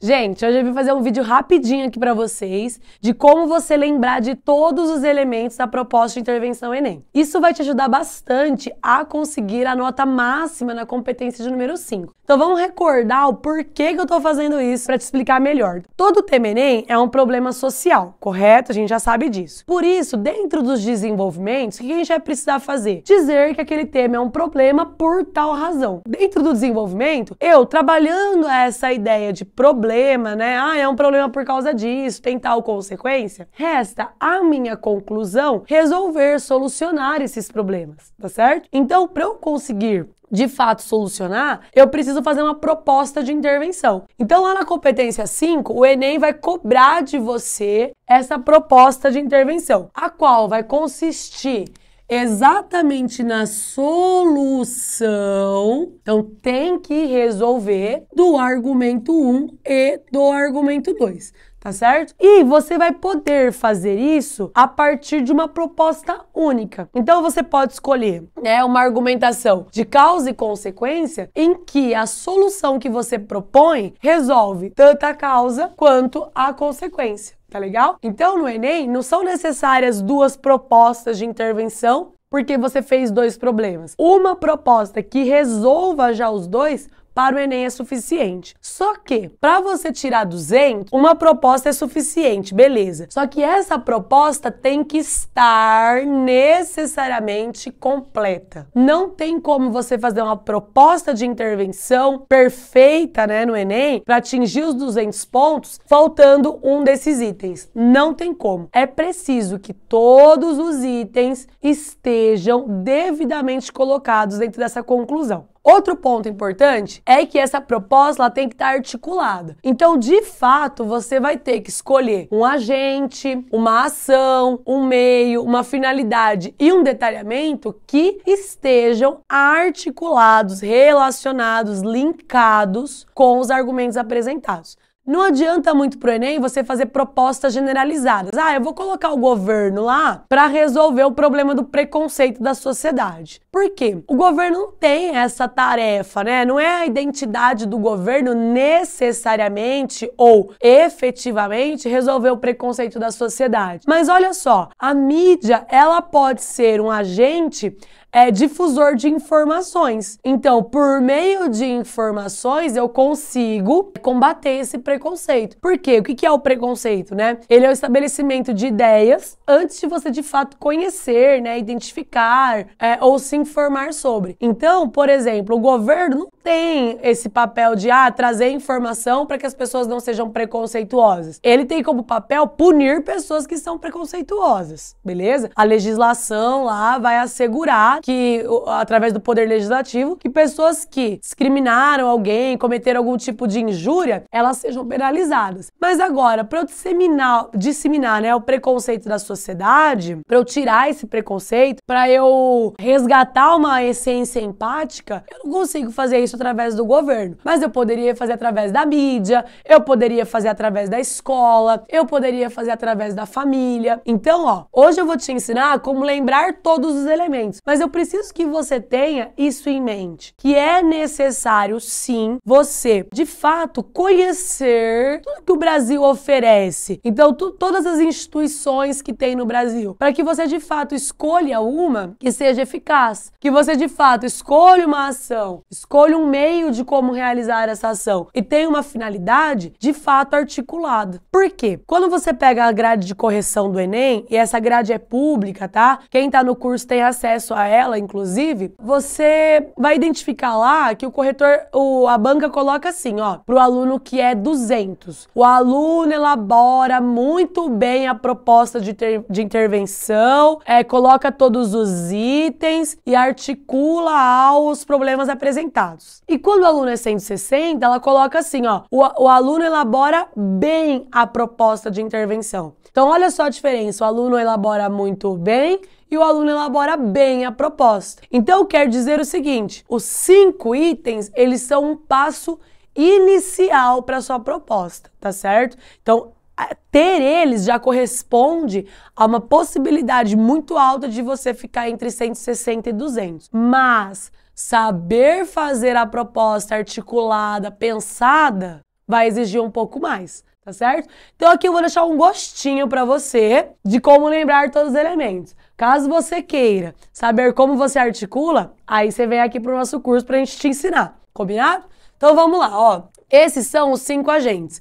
Gente, hoje eu vim fazer um vídeo rapidinho aqui para vocês de como você lembrar de todos os elementos da proposta de intervenção Enem. Isso vai te ajudar bastante a conseguir a nota máxima na competência de número 5. Então vamos recordar o porquê que eu tô fazendo isso para te explicar melhor. Todo tema Enem é um problema social, correto? A gente já sabe disso. Por isso, dentro dos desenvolvimentos, o que a gente vai precisar fazer? Dizer que aquele tema é um problema por tal razão. Dentro do desenvolvimento, eu trabalhando essa ideia de problema, né? É um problema por causa disso, tem tal consequência. Resta a minha conclusão resolver, solucionar esses problemas, tá certo? Então, para eu conseguir de fato solucionar, eu preciso fazer uma proposta de intervenção. Então, lá na competência 5, o Enem vai cobrar de você essa proposta de intervenção, a qual vai consistir exatamente na solução, então tem que resolver do argumento 1 e do argumento 2, tá certo? E você vai poder fazer isso a partir de uma proposta única. Então você pode escolher, uma argumentação de causa e consequência em que a solução que você propõe resolve tanto a causa quanto a consequência. Tá legal? Então, no Enem, não são necessárias duas propostas de intervenção porque você fez dois problemas. Uma proposta que resolva já os dois para o Enem é suficiente. Só que, para você tirar 200, uma proposta é suficiente, beleza. Só que essa proposta tem que estar necessariamente completa. Não tem como você fazer uma proposta de intervenção perfeita, no Enem, para atingir os 200 pontos, faltando um desses itens. Não tem como. É preciso que todos os itens estejam devidamente colocados dentro dessa conclusão. Outro ponto importante é que essa proposta ela tem que estar articulada. Então, de fato, você vai ter que escolher um agente, uma ação, um meio, uma finalidade e um detalhamento que estejam articulados, relacionados, linkados com os argumentos apresentados. Não adianta muito pro Enem você fazer propostas generalizadas. Eu vou colocar o governo lá para resolver o problema do preconceito da sociedade. Por quê? O governo não tem essa tarefa, Não é a identidade do governo necessariamente ou efetivamente resolver o preconceito da sociedade. Mas olha só, a mídia, ela pode ser um agente difusor de informações. Então, por meio de informações, eu consigo combater esse preconceito. Por quê? O que é o preconceito, Ele é o estabelecimento de ideias antes de você, de fato, conhecer, identificar ou se informar sobre. Então, por exemplo, o governo não tem esse papel de trazer informação para que as pessoas não sejam preconceituosas. Ele tem como papel punir pessoas que são preconceituosas, beleza? A legislação lá vai assegurar que, através do poder legislativo, que pessoas que discriminaram alguém, cometeram algum tipo de injúria, elas sejam penalizadas. Mas agora, para eu disseminar o preconceito da sociedade, para eu tirar esse preconceito, para eu resgatar uma essência empática, eu não consigo fazer isso através do governo. Mas eu poderia fazer através da mídia, eu poderia fazer através da escola, eu poderia fazer através da família. Então, hoje eu vou te ensinar como lembrar todos os elementos. Mas eu preciso que você tenha isso em mente, que é necessário, sim, você, de fato, conhecer tudo que o Brasil oferece. Então, todas as instituições que tem no Brasil, para que você, de fato, escolha uma que seja eficaz, que você, de fato, escolha uma ação, escolha um meio de como realizar essa ação e tenha uma finalidade, de fato, articulada. Por quê? Quando você pega a grade de correção do Enem, e essa grade é pública, tá? Quem tá no curso tem acesso a ela, inclusive, você vai identificar lá que o corretor, a banca coloca assim, pro aluno que é 200. O aluno elabora muito bem a proposta de intervenção, coloca todos os itens e articula aos problemas apresentados. E quando o aluno é 160, ela coloca assim, o aluno elabora bem a proposta de intervenção. Então, olha só a diferença, o aluno elabora muito bem e o aluno elabora bem a proposta. Então, quer dizer o seguinte, os 5 itens, eles são um passo inicial para a sua proposta, tá certo? Então, ter eles já corresponde a uma possibilidade muito alta de você ficar entre 160 e 200. Mas saber fazer a proposta articulada, pensada, vai exigir um pouco mais, tá certo? Então aqui eu vou deixar um gostinho para você de como lembrar todos os elementos. Caso você queira saber como você articula, aí você vem aqui pro nosso curso pra gente te ensinar, combinado? Então vamos lá, ó. Esses são os 5 agentes,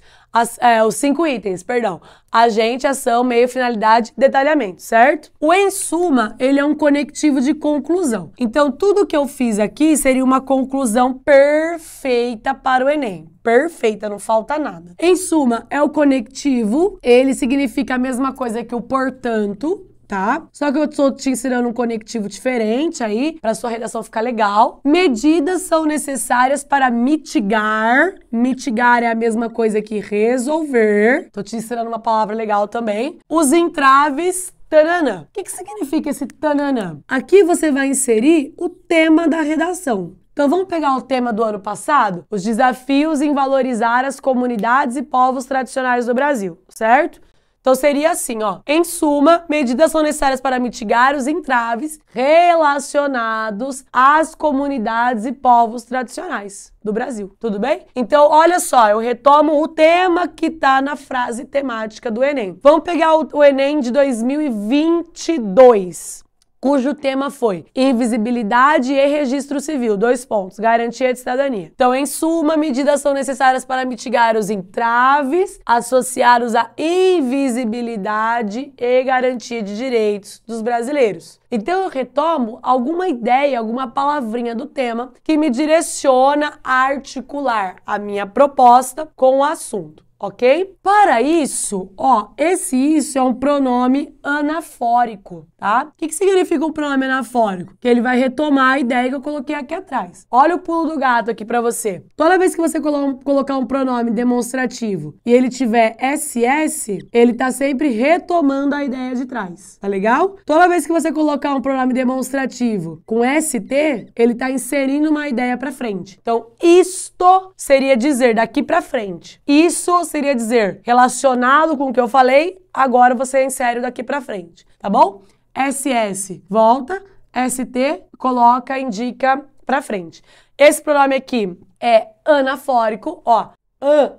os 5 itens, perdão. Agente, ação, meio, finalidade, detalhamento, certo? O em suma, ele é um conectivo de conclusão. Então, tudo que eu fiz aqui seria uma conclusão perfeita para o Enem. Perfeita, não falta nada. Em suma, é o conectivo, ele significa a mesma coisa que o portanto, tá? Só que eu estou te ensinando um conectivo diferente aí, para sua redação ficar legal. Medidas são necessárias para mitigar. Mitigar é a mesma coisa que resolver. Tô te ensinando uma palavra legal também. Os entraves, tananã. O que significa esse tananã? Aqui você vai inserir o tema da redação. Então vamos pegar o tema do ano passado? Os desafios em valorizar as comunidades e povos tradicionais do Brasil, certo? Então seria assim, ó. Em suma, medidas são necessárias para mitigar os entraves relacionados às comunidades e povos tradicionais do Brasil. Tudo bem? Então, olha só, eu retomo o tema que tá na frase temática do Enem. Vamos pegar o Enem de 2022. Cujo tema foi invisibilidade e registro civil, 2 pontos, garantia de cidadania. Então, em suma, medidas são necessárias para mitigar os entraves associados à invisibilidade e garantia de direitos dos brasileiros. Então, eu retomo alguma ideia, alguma palavrinha do tema que me direciona a articular a minha proposta com o assunto. Ok? Para isso, ó, isso é um pronome anafórico, tá? O que significa um pronome anafórico? Que ele vai retomar a ideia que eu coloquei aqui atrás. Olha o pulo do gato aqui para você. Toda vez que você colocar um pronome demonstrativo e ele tiver SS, ele tá sempre retomando a ideia de trás, tá legal? Toda vez que você colocar um pronome demonstrativo com ST, ele tá inserindo uma ideia para frente. Então, isto seria dizer daqui para frente. Isso seria dizer relacionado com o que eu falei, agora você insere daqui para frente, tá bom? SS, volta, ST, coloca, indica para frente. Esse pronome aqui é anafórico, ó,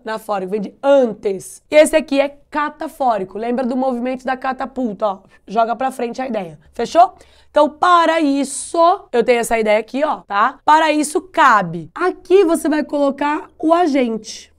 anafórico, vem de antes. E esse aqui é catafórico, lembra do movimento da catapulta, ó, joga para frente a ideia, fechou? Então, para isso, eu tenho essa ideia aqui, ó, tá? Para isso, cabe. Aqui você vai colocar o agente.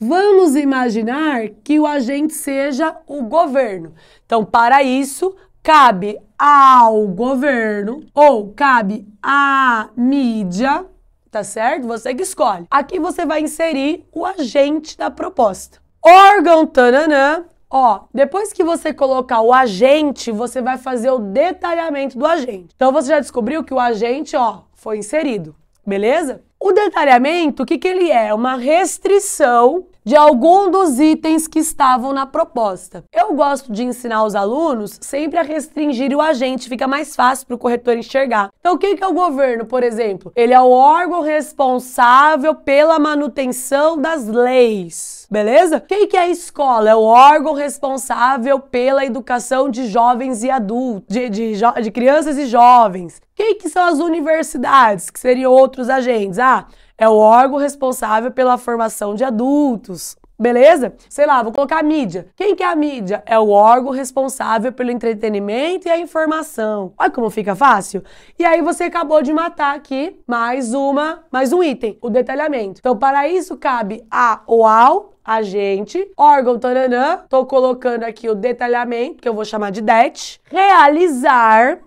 Vamos imaginar que o agente seja o governo. Então, para isso, cabe ao governo ou cabe à mídia, tá certo? Você que escolhe. Aqui você vai inserir o agente da proposta. Órgão, tananã. Ó, depois que você colocar o agente, você vai fazer o detalhamento do agente. Então, você já descobriu que o agente, ó, foi inserido. Beleza? O detalhamento, o que ele é? Uma restrição de algum dos itens que estavam na proposta. Eu gosto de ensinar os alunos sempre a restringir o agente, fica mais fácil para o corretor enxergar. Então, o que é o governo, por exemplo? Ele é o órgão responsável pela manutenção das leis. Beleza? Quem que é a escola? É o órgão responsável pela educação de jovens e adultos, de crianças e jovens. Quem que são as universidades, que seriam outros agentes? Ah, é o órgão responsável pela formação de adultos. Beleza? Sei lá, vou colocar a mídia. Quem que é a mídia? É o órgão responsável pelo entretenimento e a informação. Olha como fica fácil. E aí você acabou de matar aqui mais um item, o detalhamento. Então, para isso, cabe a ou ao agente, órgão, taranã, tô colocando aqui o detalhamento, que eu vou chamar de det, realizar,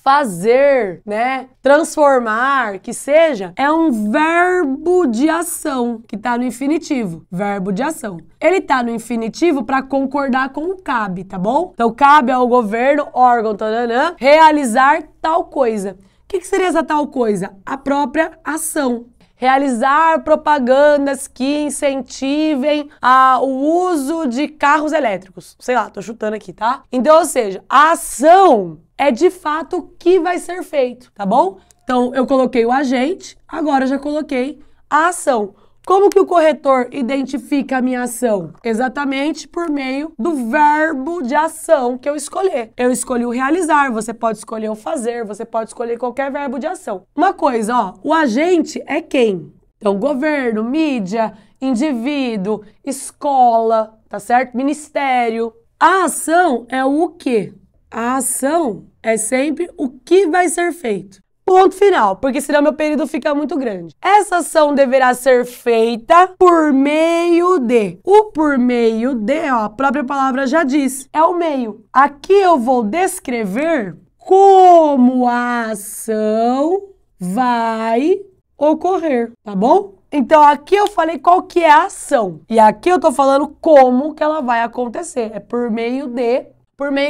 fazer, né, transformar, que seja, é um verbo de ação, que tá no infinitivo, verbo de ação. Ele tá no infinitivo para concordar com o cabe, tá bom? Então, cabe ao governo, órgão, taranã, realizar tal coisa. O que seria essa tal coisa? A própria ação. Realizar propagandas que incentivem o uso de carros elétricos. Sei lá, tô chutando aqui, tá? Então, ou seja, a ação é de fato o que vai ser feito, tá bom? Então, eu coloquei o agente, agora eu já coloquei a ação. Como que o corretor identifica a minha ação? Exatamente por meio do verbo de ação que eu escolher. Eu escolhi o realizar, você pode escolher o fazer, você pode escolher qualquer verbo de ação. Uma coisa, ó, o agente é quem? Então, governo, mídia, indivíduo, escola, tá certo? Ministério. A ação é o quê? A ação é sempre o que vai ser feito. Ponto final, porque senão meu período fica muito grande. Essa ação deverá ser feita por meio de. O por meio de, ó, a própria palavra já diz, é o meio. Aqui eu vou descrever como a ação vai ocorrer, tá bom? Então aqui eu falei qual que é a ação. E aqui eu tô falando como que ela vai acontecer. É por meio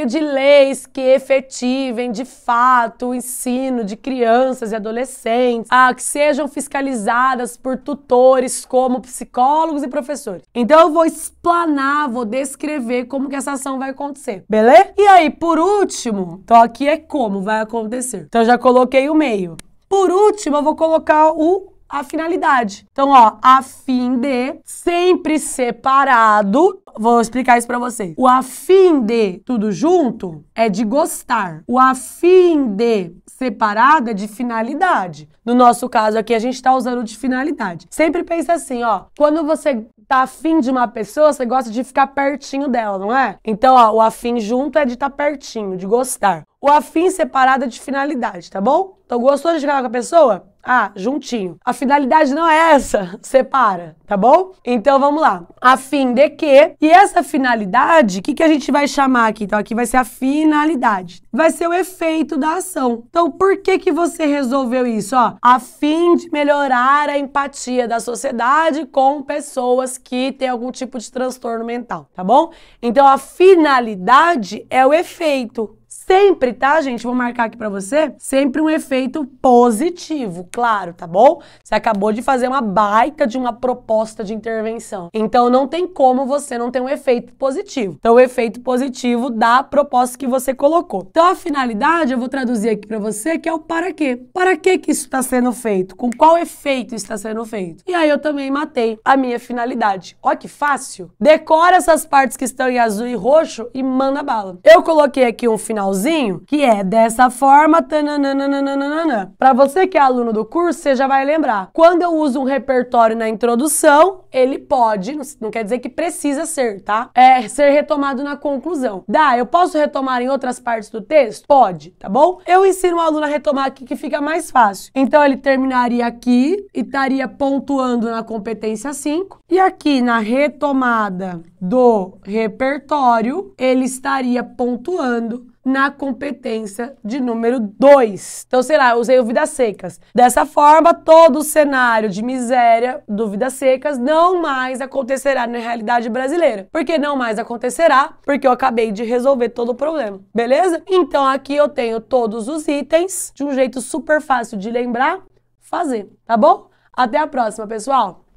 de leis que efetivem de fato o ensino de crianças e adolescentes, que sejam fiscalizadas por tutores como psicólogos e professores. Então eu vou explanar, vou descrever como que essa ação vai acontecer, beleza? E aí, por último, então aqui é como vai acontecer. Então eu já coloquei o meio. Por último, eu vou colocar a finalidade. Então, ó, a fim de, sempre separado. Vou explicar isso pra vocês. O a fim de, tudo junto, é de gostar. O a fim de, separado, é de finalidade. No nosso caso aqui, a gente tá usando de finalidade. Sempre pensa assim, ó, quando você tá afim de uma pessoa, você gosta de ficar pertinho dela, não é? Então, ó, o afim junto é de estar pertinho, de gostar. O afim separado é de finalidade, tá bom? Então, gostou de ficar com a pessoa? Juntinho. A finalidade não é essa, separa, tá bom? Então, vamos lá. A fim de quê? E essa finalidade, o que a gente vai chamar aqui? Então, aqui vai ser a finalidade. Vai ser o efeito da ação. Então, por que você resolveu isso? Ó, a fim de melhorar a empatia da sociedade com pessoas que têm algum tipo de transtorno mental, tá bom? Então, a finalidade é o efeito. Sempre, tá, gente? Vou marcar aqui pra você. Sempre um efeito positivo, claro, tá bom? Você acabou de fazer uma baita de uma proposta de intervenção. Então, não tem como você não ter um efeito positivo. Então, o efeito positivo da proposta que você colocou. Então, a finalidade, eu vou traduzir aqui pra você, que é o para quê. Para que isso está sendo feito? Com qual efeito está sendo feito? E aí, eu também matei a minha finalidade. Ó, que fácil. Decora essas partes que estão em azul e roxo e manda bala. Eu coloquei aqui um finalzinho que é dessa forma, para você que é aluno do curso, você já vai lembrar. Quando eu uso um repertório na introdução, ele pode, não quer dizer que precisa ser, tá? Ser retomado na conclusão. Eu posso retomar em outras partes do texto? Pode, tá bom? Eu ensino o aluno a retomar aqui que fica mais fácil. Então, ele terminaria aqui e estaria pontuando na competência 5. E aqui na retomada do repertório, ele estaria pontuando na competência de número 2. Então, sei lá, eu usei o Vidas Secas. Dessa forma, todo o cenário de miséria do Vidas Secas não mais acontecerá na realidade brasileira. Por que não mais acontecerá? Porque eu acabei de resolver todo o problema, beleza? Então, aqui eu tenho todos os itens de um jeito super fácil de lembrar, fazer, tá bom? Até a próxima, pessoal!